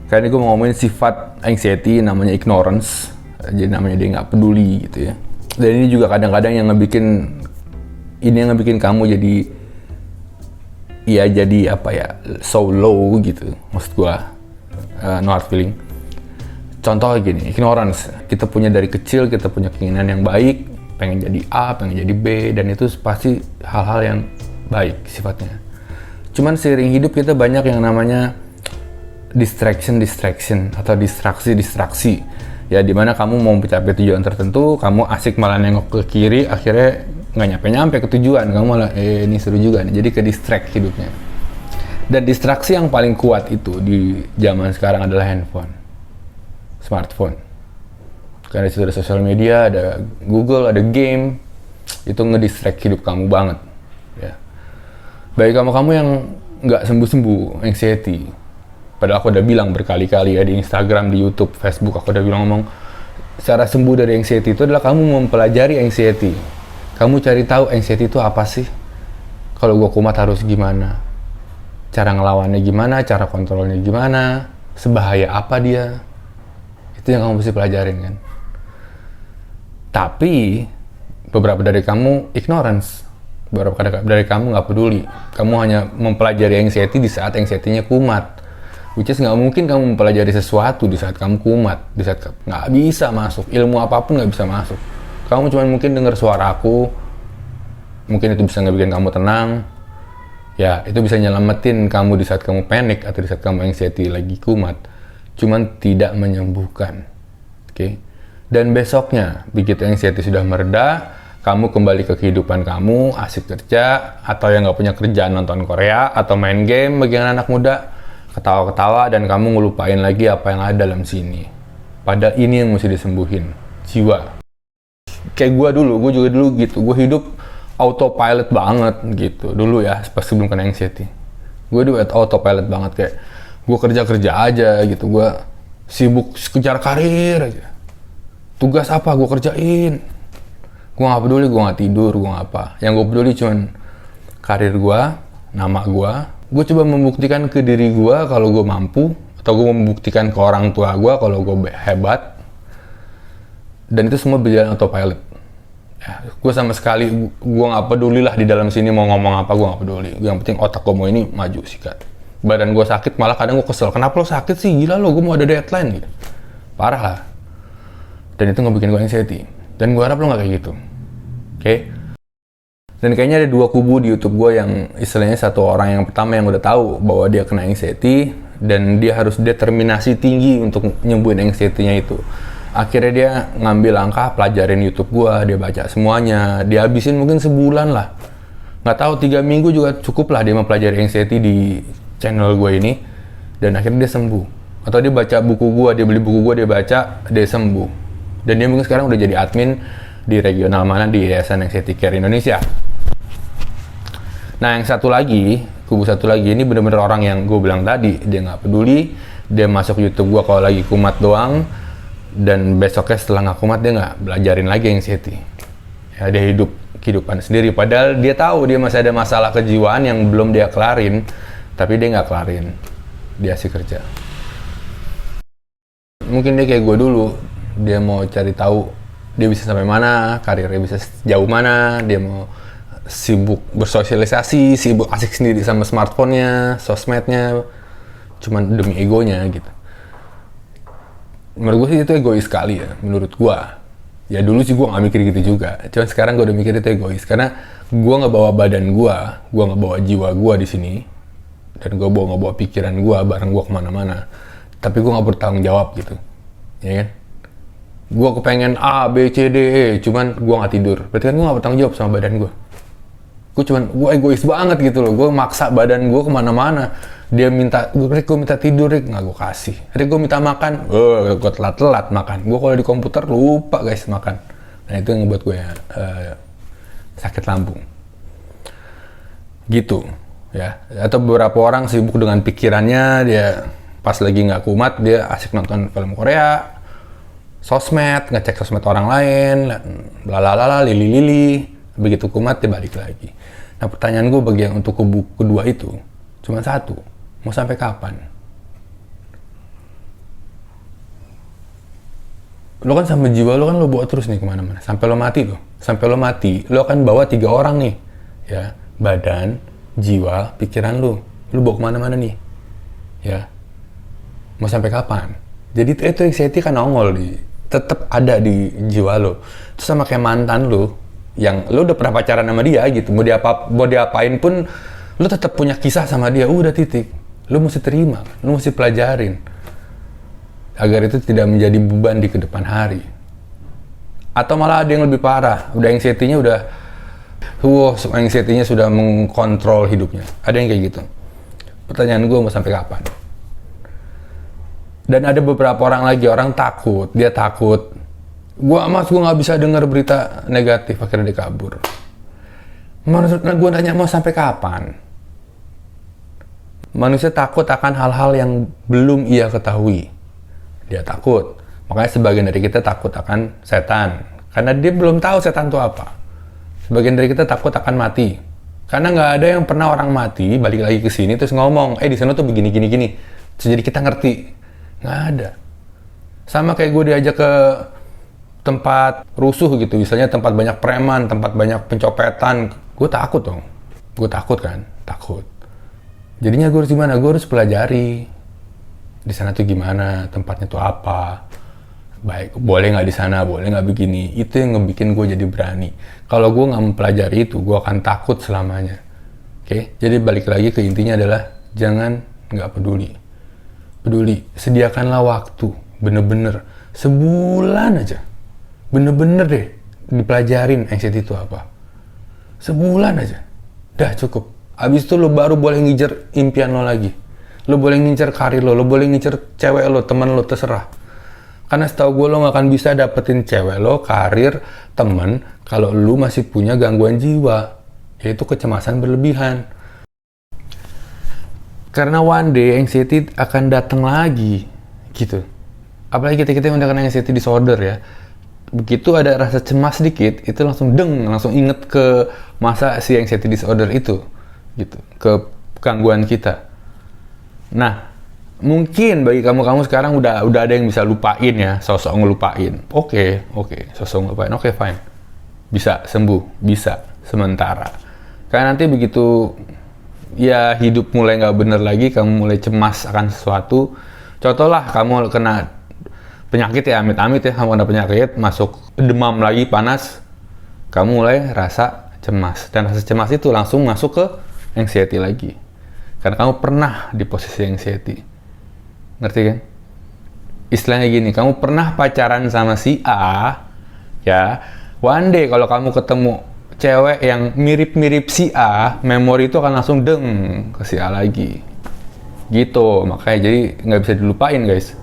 Kali ini gue mau ngomongin sifat anxiety namanya ignorance. Jadi namanya dia nggak peduli gitu ya. Dan ini juga kadang-kadang yang ngebikin kamu jadi apa ya, so low gitu. Maksud gue no hard feeling. Contoh gini, ignorance. Kita punya dari kecil, kita punya keinginan yang baik, pengen jadi A, pengen jadi B, dan itu pasti hal-hal yang baik sifatnya. Cuman seiring hidup kita banyak yang namanya distraction atau distraksi. Ya dimana kamu mau mencapai tujuan tertentu, kamu asik malah nengok ke kiri, akhirnya nggak nyampe ke tujuan, kamu malah ini seru juga nih, jadi ke distract hidupnya. Dan distraksi yang paling kuat itu di zaman sekarang adalah handphone, smartphone. Karena disitu ada sosial media, ada Google, ada game, itu ngedistract hidup kamu banget. Ya. Bagi kamu yang nggak sembuh-sembuh anxiety, padahal aku udah bilang berkali-kali ya di Instagram, di YouTube, Facebook, aku udah ngomong cara sembuh dari anxiety itu adalah kamu mempelajari anxiety. Kamu cari tahu anxiety itu apa sih? Kalau gua kumat harus gimana? Cara ngelawannya gimana? Cara kontrolnya gimana? Sebahaya apa dia? Itu yang kamu mesti pelajarin kan. Tapi beberapa dari kamu ignorance. Beberapa dari kamu nggak peduli. Kamu hanya mempelajari anxiety di saat anxiety-nya kumat. Which is nggak mungkin kamu mempelajari sesuatu di saat kamu kumat, di saat nggak bisa masuk, ilmu apapun nggak bisa masuk. Kamu cuma mungkin dengar suara aku, mungkin itu bisa ngebikin kamu tenang, ya itu bisa nyelamatin kamu di saat kamu panik atau di saat kamu anxiety lagi kumat, cuman tidak menyembuhkan, oke? Dan besoknya, begitu anxiety sudah mereda, kamu kembali ke kehidupan kamu, asik kerja, atau yang nggak punya kerjaan nonton Korea, atau main game bagi anak muda, ketawa-ketawa dan kamu ngelupain lagi apa yang ada dalam sini. Padahal ini yang mesti disembuhin, jiwa. Kayak gue juga dulu gitu, gue hidup autopilot banget gitu, dulu ya, pas sebelum kena anxiety. Gue dulu autopilot banget, kayak gue kerja aja gitu, gue sibuk kejar karir aja. Tugas apa gue kerjain. Gue gak peduli, gue gak tidur, gue gak apa. Yang gue peduli cuman karir gue, nama gue. Gue coba membuktikan ke diri gue kalau gue mampu, atau gue membuktikan ke orang tua gue kalau gue hebat. Dan itu semua berjalan autopilot. Ya, gue sama sekali, gue gak peduli lah di dalam sini mau ngomong apa, gue gak peduli. Yang penting otak gue mau ini maju sikat. Badan gue sakit, malah kadang gue kesel. Kenapa lo sakit sih? Gila lo, gue mau ada deadline gitu. Parah lah. Dan itu ngebikin gue anxiety. Dan gue harap lo gak kayak gitu. Oke? Dan kayaknya ada dua kubu di YouTube gue yang istilahnya satu orang yang pertama yang udah tahu bahwa dia kena anxiety dan dia harus determinasi tinggi untuk nyembuhin anxiety-nya itu. Akhirnya dia ngambil langkah pelajarin YouTube gue, dia baca semuanya, dia habisin mungkin sebulan lah. Nggak tahu 3 minggu juga cukup lah dia mempelajari anxiety di channel gue ini dan akhirnya dia sembuh. Atau dia baca buku gue, dia beli buku gue, dia baca, dia sembuh. Dan dia mungkin sekarang udah jadi admin di regional mana di Yayasan Anxiety Care Indonesia. Nah yang satu lagi, kubu satu lagi ini bener-bener orang yang gue bilang tadi, dia nggak peduli, dia masuk YouTube gue kalau lagi kumat doang, dan besoknya setelah nggak kumat dia nggak belajarin lagi anxiety. Ya dia hidup kehidupan sendiri, padahal dia tahu dia masih ada masalah kejiwaan yang belum dia kelarin, tapi dia nggak kelarin, dia asik kerja. Mungkin dia kayak gue dulu, dia mau cari tahu dia bisa sampai mana, karirnya bisa jauh mana, dia mau sibuk bersosialisasi, sibuk asik sendiri sama smartphone-nya, sosmednya, cuman demi egonya gitu. Menurut gue sih itu egois sekali ya, menurut gue. Ya dulu sih gue gak mikir gitu juga, cuman sekarang gue udah mikir itu egois, karena gue gak bawa badan gue gak bawa jiwa gue di sini, dan gue gak bawa pikiran gue bareng gue kemana-mana, tapi gue gak bertanggung jawab gitu, ya kan? Gue kepengen A, B, C, D, E, cuman gue gak tidur, berarti kan gue gak bertanggung jawab sama badan gue. Gue egois banget gitu loh, gue maksa badan gue kemana-mana. Dia minta, gue minta tidur, Rick, nggak gue kasih. Rick, gue minta makan, gue telat makan. Gue kalau di komputer lupa guys makan. Nah itu yang ngebuat gue sakit lambung. Gitu, ya. Atau beberapa orang sibuk dengan pikirannya, dia pas lagi nggak kumat, dia asik nonton film Korea, sosmed, ngecek sosmed orang lain, lalalala, lili-lili. Begitu kumat, dia balik lagi. Nah pertanyaan gue bagi yang untuk kubu kedua itu cuma satu, mau sampai kapan? Lo kan sama jiwa lo kan lo bawa terus nih kemana-mana. Sampai lo mati lo. Sampai lo mati, lo akan bawa 3 orang nih. Ya, badan, jiwa, pikiran lo. Lo bawa kemana-mana nih. Ya. Mau sampai kapan? Jadi itu anxiety kan nongol tetap ada di jiwa lo. Itu sama kayak mantan lo yang lo udah pernah pacaran sama dia gitu. Mau diapain pun lo tetap punya kisah sama dia. Udah titik. Lo mesti terima, lo mesti pelajarin agar itu tidak menjadi beban di kedepan hari. Atau malah ada yang lebih parah, udah anxiety-nya anxiety-nya sudah mengkontrol hidupnya. Ada yang kayak gitu. Pertanyaan gue mau sampai kapan? Dan ada beberapa orang lagi, orang takut, dia takut. Gue nggak bisa dengar berita negatif, akhirnya dia kabur. Gue nanya mau sampai kapan? Manusia takut akan hal-hal yang belum ia ketahui. Dia takut. Makanya sebagian dari kita takut akan setan. Karena dia belum tahu setan itu apa. Sebagian dari kita takut akan mati. Karena nggak ada yang pernah orang mati, balik lagi ke sini, terus ngomong, di sana tuh begini. Terus jadi kita ngerti. Nggak ada. Sama kayak gue diajak ke tempat rusuh gitu. Misalnya tempat banyak preman, tempat banyak pencopetan. Gue takut dong. Gue takut kan? Takut. Jadinya gue harus gimana? Gue harus pelajari. Di sana tuh gimana, tempatnya tuh apa, baik, boleh nggak di sana, boleh nggak begini. Itu yang ngebikin gue jadi berani. Kalau gue nggak mempelajari itu, gue akan takut selamanya. Oke, jadi balik lagi ke intinya adalah jangan nggak peduli, sediakanlah waktu, bener-bener sebulan aja, bener-bener deh dipelajarin anxiety itu apa, sebulan aja, dah cukup. Abis itu lo baru boleh ngejar impian lo lagi. Lo boleh ngincer karir lo boleh ngincer cewek lo, temen lo, terserah. Karena setahu gue lo gak akan bisa dapetin cewek lo, karir, temen, kalau lo masih punya gangguan jiwa, yaitu kecemasan berlebihan. Karena one day anxiety akan datang lagi, gitu. Apalagi kita yang udah kena anxiety disorder ya. Begitu ada rasa cemas sedikit, itu langsung inget ke masa si anxiety disorder itu, gitu, ke gangguan kita. Nah, mungkin bagi kamu sekarang udah ada yang bisa lupain ya, sosok ngelupain. Oke, sosok ngelupain. Oke, fine. Bisa sembuh, bisa sementara. Karena nanti begitu ya hidup mulai nggak bener lagi, kamu mulai cemas akan sesuatu. Contohlah kamu kena penyakit ya, amit-amit ya, kamu kena penyakit, masuk demam lagi, panas, kamu mulai rasa cemas. Dan rasa cemas itu langsung masuk ke anxiety lagi. Karena kamu pernah di posisi anxiety. Ngerti kan? Istilahnya gini, kamu pernah pacaran sama si A, ya, one day kalau kamu ketemu cewek yang mirip-mirip si A, memori itu akan langsung ke si A lagi. Gitu, makanya jadi nggak bisa dilupain guys.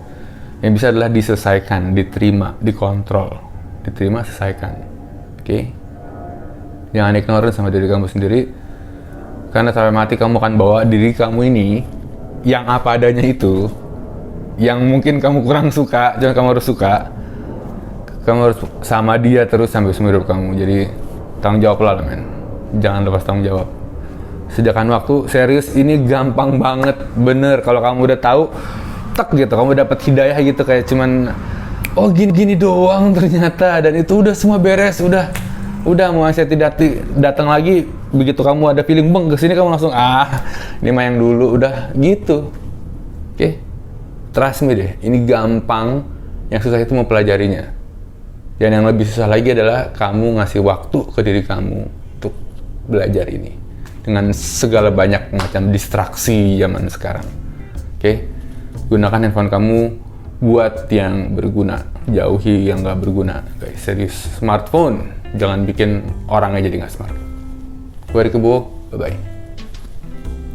Yang bisa adalah diselesaikan, diterima, dikontrol. Diterima, selesaikan. Oke? Jangan ignorant sama diri kamu sendiri. Karena sampai mati kamu akan bawa diri kamu ini yang apa adanya itu, yang mungkin kamu kurang suka, jangan kamu harus suka. Kamu harus sama dia terus sampai seumur hidup kamu. Jadi tanggung jawab lah men. Jangan lepas tanggung jawab. Sediakan waktu, serius ini gampang banget, bener. Kalau kamu udah tahu, gitu, kamu dapat hidayah gitu kayak cuman, oh gini doang ternyata, dan itu udah semua beres, udah mau anxiety datang lagi, begitu kamu ada feeling kesini kamu langsung ini mah yang dulu, udah gitu. Oke? Trust me deh, ini gampang, yang susah itu mempelajarinya. Dan yang lebih susah lagi adalah kamu ngasih waktu ke diri kamu untuk belajar ini dengan segala banyak macam distraksi zaman sekarang. Oke? Gunakan handphone kamu buat yang berguna, jauhi yang nggak berguna, guys. Serius, smartphone jangan bikin orangnya jadi nggak smart. Gue Riki Bowo, bye-bye.